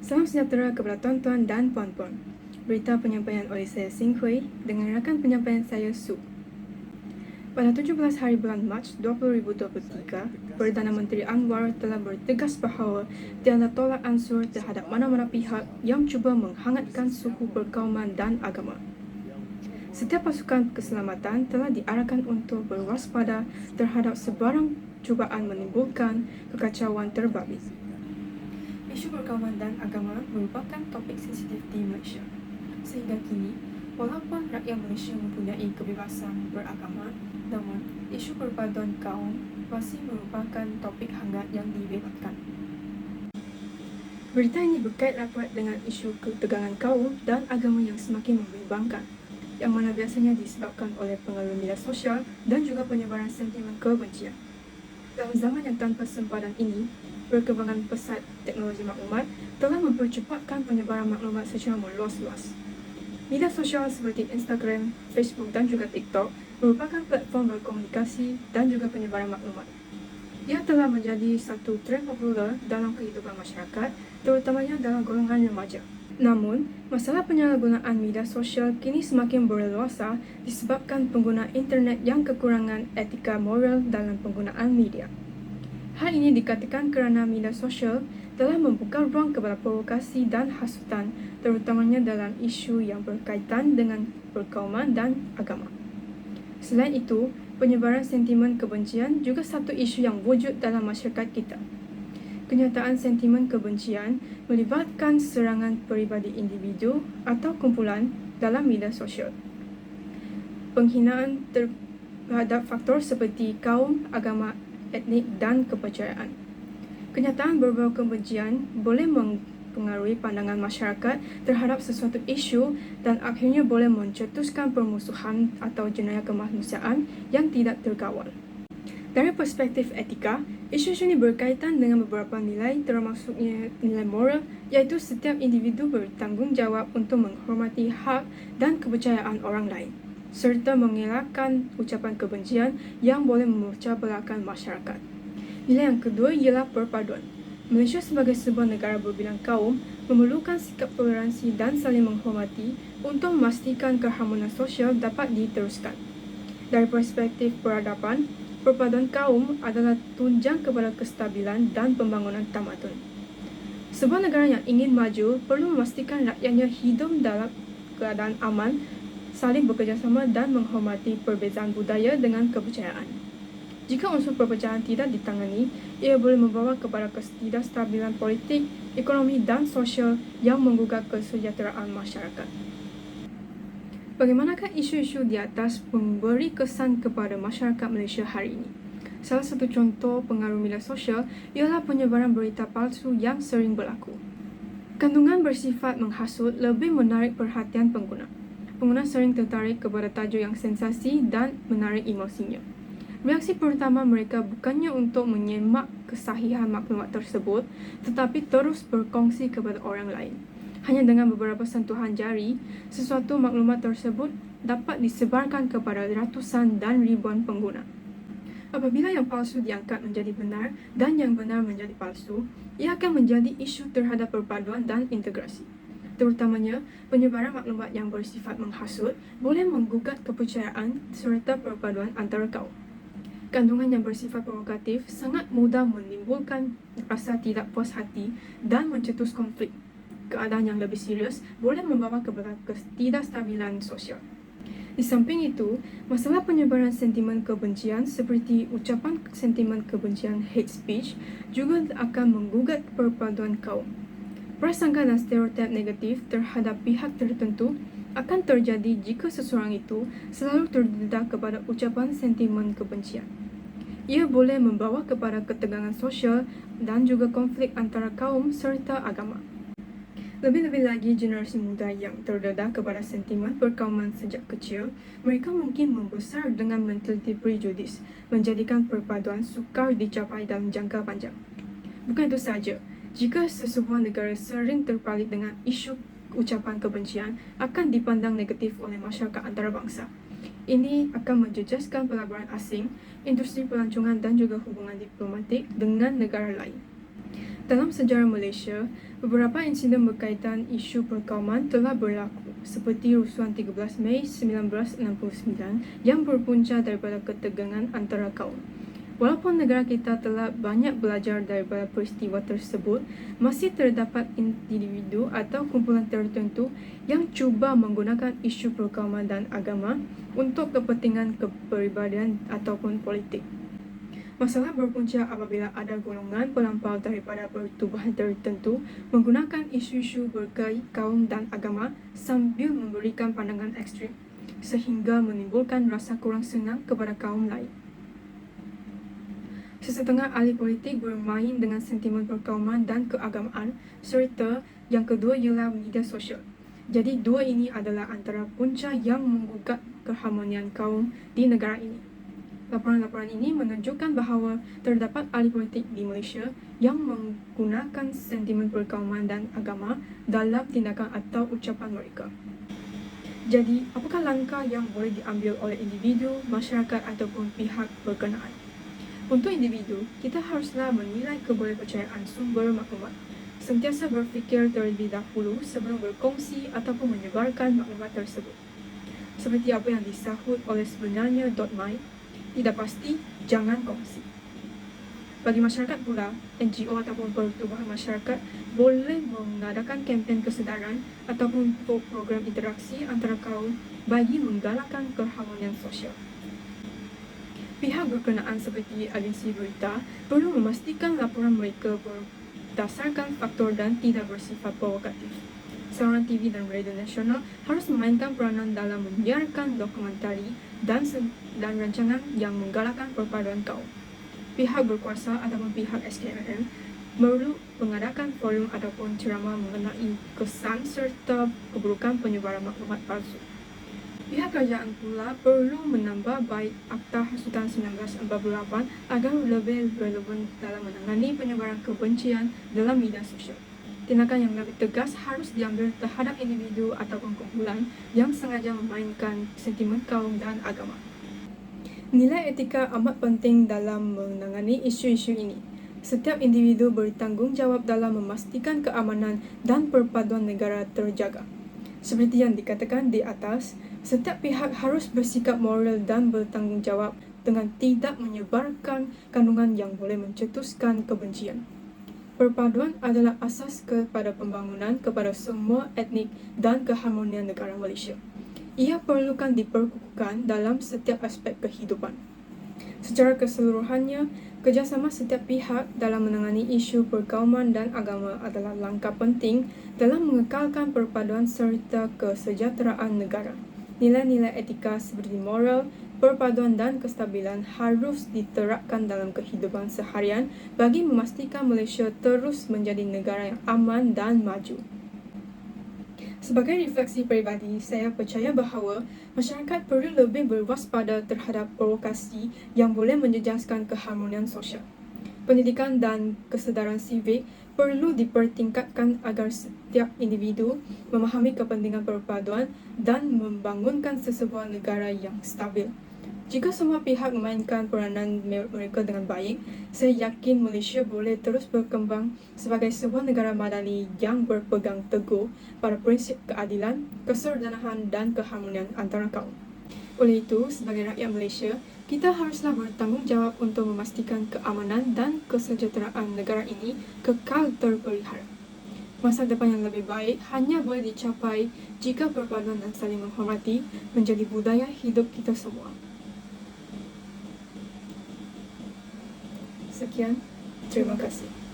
Salam sejahtera kepada tuan-tuan dan puan-puan. Berita penyampaian oleh saya Sing Hui dengan rakan penyampaian saya Su. Pada 17 hari bulan Mac 2023, Perdana Menteri Anwar telah bertegas bahawa tiada tolak ansur terhadap mana-mana pihak yang cuba menghangatkan suhu perkauman dan agama. Setiap pasukan keselamatan telah diarahkan untuk berwaspada terhadap sebarang cubaan menimbulkan kekacauan terbabit. Isu perkauman dan agama merupakan topik sensitif di Malaysia. Sehingga kini, walaupun rakyat Malaysia mempunyai kebebasan beragama, namun isu perpaduan kaum masih merupakan topik hangat yang dibebatkan. Berita ini berkait rapat dengan isu ketegangan kaum dan agama yang semakin membimbangkan, yang mana biasanya disebabkan oleh pengaruh media sosial dan juga penyebaran sentimen kebencian. Dalam zaman yang tanpa sempadan ini, perkembangan pesat teknologi maklumat telah mempercepatkan penyebaran maklumat secara meluas-luas. Media sosial seperti Instagram, Facebook dan juga TikTok merupakan platform berkomunikasi dan juga penyebaran maklumat. Ia telah menjadi satu trend popular dalam kehidupan masyarakat, terutamanya dalam golongan remaja. Namun, masalah penyalahgunaan media sosial kini semakin berleluasa disebabkan pengguna internet yang kekurangan etika moral dalam penggunaan media. Hal ini dikatakan kerana media sosial telah membuka ruang kepada provokasi dan hasutan, terutamanya dalam isu yang berkaitan dengan perkauman dan agama. Selain itu, penyebaran sentimen kebencian juga satu isu yang wujud dalam masyarakat kita. Kenyataan sentimen kebencian melibatkan serangan peribadi individu atau kumpulan dalam media sosial. Penghinaan terhadap faktor seperti kaum, agama, etnik dan kepercayaan. Kenyataan berbau kebencian boleh mempengaruhi pandangan masyarakat terhadap sesuatu isu dan akhirnya boleh mencetuskan permusuhan atau jenayah kemanusiaan yang tidak terkawal. Dari perspektif etika, isu-isu ini berkaitan dengan beberapa nilai termasuknya nilai moral, iaitu setiap individu bertanggungjawab untuk menghormati hak dan kepercayaan orang lain, serta mengelakkan ucapan kebencian yang boleh memecah belahkan masyarakat. Nilai yang kedua ialah perpaduan. Malaysia sebagai sebuah negara berbilang kaum memerlukan sikap toleransi dan saling menghormati untuk memastikan keharmonian sosial dapat diteruskan. Dari perspektif peradaban, perpaduan kaum adalah tunjang kepada kestabilan dan pembangunan tamadun. Sebuah negara yang ingin maju perlu memastikan rakyatnya hidup dalam keadaan aman, saling bekerjasama dan menghormati perbezaan budaya dengan kepercayaan. Jika unsur perpecahan tidak ditangani, ia boleh membawa kepada ketidakstabilan politik, ekonomi dan sosial yang menggugat kesejahteraan masyarakat. Bagaimanakah isu-isu di atas memberi kesan kepada masyarakat Malaysia hari ini? Salah satu contoh pengaruh media sosial ialah penyebaran berita palsu yang sering berlaku. Kandungan bersifat menghasut lebih menarik perhatian pengguna. Pengguna sering tertarik kepada tajuk yang sensasi dan menarik emosinya. Reaksi pertama mereka bukannya untuk menyemak kesahihan maklumat tersebut, tetapi terus berkongsi kepada orang lain. Hanya dengan beberapa sentuhan jari, sesuatu maklumat tersebut dapat disebarkan kepada ratusan dan ribuan pengguna. Apabila yang palsu diangkat menjadi benar dan yang benar menjadi palsu, ia akan menjadi isu terhadap perpaduan dan integrasi. Terutamanya, penyebaran maklumat yang bersifat menghasut boleh menggugat kepercayaan serta perpaduan antara kaum. Kandungan yang bersifat provokatif sangat mudah menimbulkan rasa tidak puas hati dan mencetus konflik. Keadaan yang lebih serius boleh membawa kepada ketidakstabilan sosial. Di samping itu, masalah penyebaran sentimen kebencian seperti ucapan sentimen kebencian hate speech juga akan menggugat perpaduan kaum. Prasangka dan stereotip negatif terhadap pihak tertentu akan terjadi jika seseorang itu selalu terdedah kepada ucapan sentimen kebencian. Ia boleh membawa kepada ketegangan sosial dan juga konflik antara kaum serta agama. Lebih-lebih lagi generasi muda yang terdedah kepada sentimen perkauman sejak kecil, mereka mungkin membesar dengan mentaliti prejudis, menjadikan perpaduan sukar dicapai dalam jangka panjang. Bukan itu sahaja, jika sesebuah negara sering terpalit dengan isu ucapan kebencian, akan dipandang negatif oleh masyarakat antarabangsa. Ini akan menjejaskan pelaburan asing, industri pelancongan dan juga hubungan diplomatik dengan negara lain. Dalam sejarah Malaysia, beberapa insiden berkaitan isu perkauman telah berlaku, seperti rusuhan 13 Mei 1969 yang berpunca daripada ketegangan antara kaum. Walaupun negara kita telah banyak belajar daripada peristiwa tersebut, masih terdapat individu atau kumpulan tertentu yang cuba menggunakan isu perkauman dan agama untuk kepentingan kepribadian ataupun politik. Masalah berpunca apabila ada golongan pelampau daripada pertubuhan tertentu menggunakan isu-isu berkait kaum dan agama sambil memberikan pandangan ekstrim, sehingga menimbulkan rasa kurang senang kepada kaum lain. Sesetengah ahli politik bermain dengan sentimen perkauman dan keagamaan, serta yang kedua ialah media sosial. Jadi dua ini adalah antara punca yang menggugat keharmonian kaum di negara ini. Laporan-laporan ini menunjukkan bahawa terdapat ahli politik di Malaysia yang menggunakan sentimen perkauman dan agama dalam tindakan atau ucapan mereka. Jadi, apakah langkah yang boleh diambil oleh individu, masyarakat ataupun pihak berkenaan? Untuk individu, kita haruslah menilai kebolehpercayaan sumber maklumat. Sentiasa berfikir terlebih dahulu sebelum berkongsi ataupun menyebarkan maklumat tersebut. Seperti apa yang disahut oleh sebenarnya.my, tidak pasti, jangan kongsi. Bagi masyarakat pula, NGO ataupun pertubuhan masyarakat boleh mengadakan kempen kesedaran ataupun program interaksi antara kaum bagi menggalakkan keharmonian sosial. Pihak berkenaan seperti agensi berita perlu memastikan laporan mereka berdasarkan faktor dan tidak bersifat provokatif. Saluran TV dan radio nasional harus memainkan peranan dalam menyiarkan dokumentari dan rancangan yang menggalakkan perpaduan kaum. Pihak berkuasa ataupun pihak SKMM perlu mengadakan forum ataupun ceramah mengenai kesan serta keburukan penyebaran maklumat palsu. Pihak kerajaan pula perlu menambah baik Akta Hasutan 1948 agar lebih relevan dalam menangani penyebaran kebencian dalam media sosial. Tindakan yang lebih tegas harus diambil terhadap individu ataupun kumpulan yang sengaja memainkan sentimen kaum dan agama. Nilai etika amat penting dalam menangani isu-isu ini. Setiap individu bertanggungjawab dalam memastikan keamanan dan perpaduan negara terjaga. Seperti yang dikatakan di atas, setiap pihak harus bersikap moral dan bertanggungjawab dengan tidak menyebarkan kandungan yang boleh mencetuskan kebencian. Perpaduan adalah asas kepada pembangunan kepada semua etnik dan keharmonian negara Malaysia. Ia perlukan diperkukuhkan dalam setiap aspek kehidupan. Secara keseluruhannya, kerjasama setiap pihak dalam menangani isu perkauman dan agama adalah langkah penting dalam mengekalkan perpaduan serta kesejahteraan negara. Nilai-nilai etika seperti moral, perpaduan dan kestabilan harus diterapkan dalam kehidupan seharian bagi memastikan Malaysia terus menjadi negara yang aman dan maju. Sebagai refleksi peribadi, saya percaya bahawa masyarakat perlu lebih berwaspada terhadap provokasi yang boleh menjejaskan keharmonian sosial. Pendidikan dan kesedaran sivik perlu dipertingkatkan agar setiap individu memahami kepentingan perpaduan dan membangunkan sesebuah negara yang stabil. Jika semua pihak memainkan peranan mereka dengan baik, saya yakin Malaysia boleh terus berkembang sebagai sebuah negara madani yang berpegang teguh pada prinsip keadilan, keserdanaan dan keharmonian antara kaum. Oleh itu, sebagai rakyat Malaysia, kita haruslah bertanggungjawab untuk memastikan keamanan dan kesejahteraan negara ini kekal terpelihara. Masa depan yang lebih baik hanya boleh dicapai jika perpaduan dan saling menghormati menjadi budaya hidup kita semua. Sekian, terima kasih.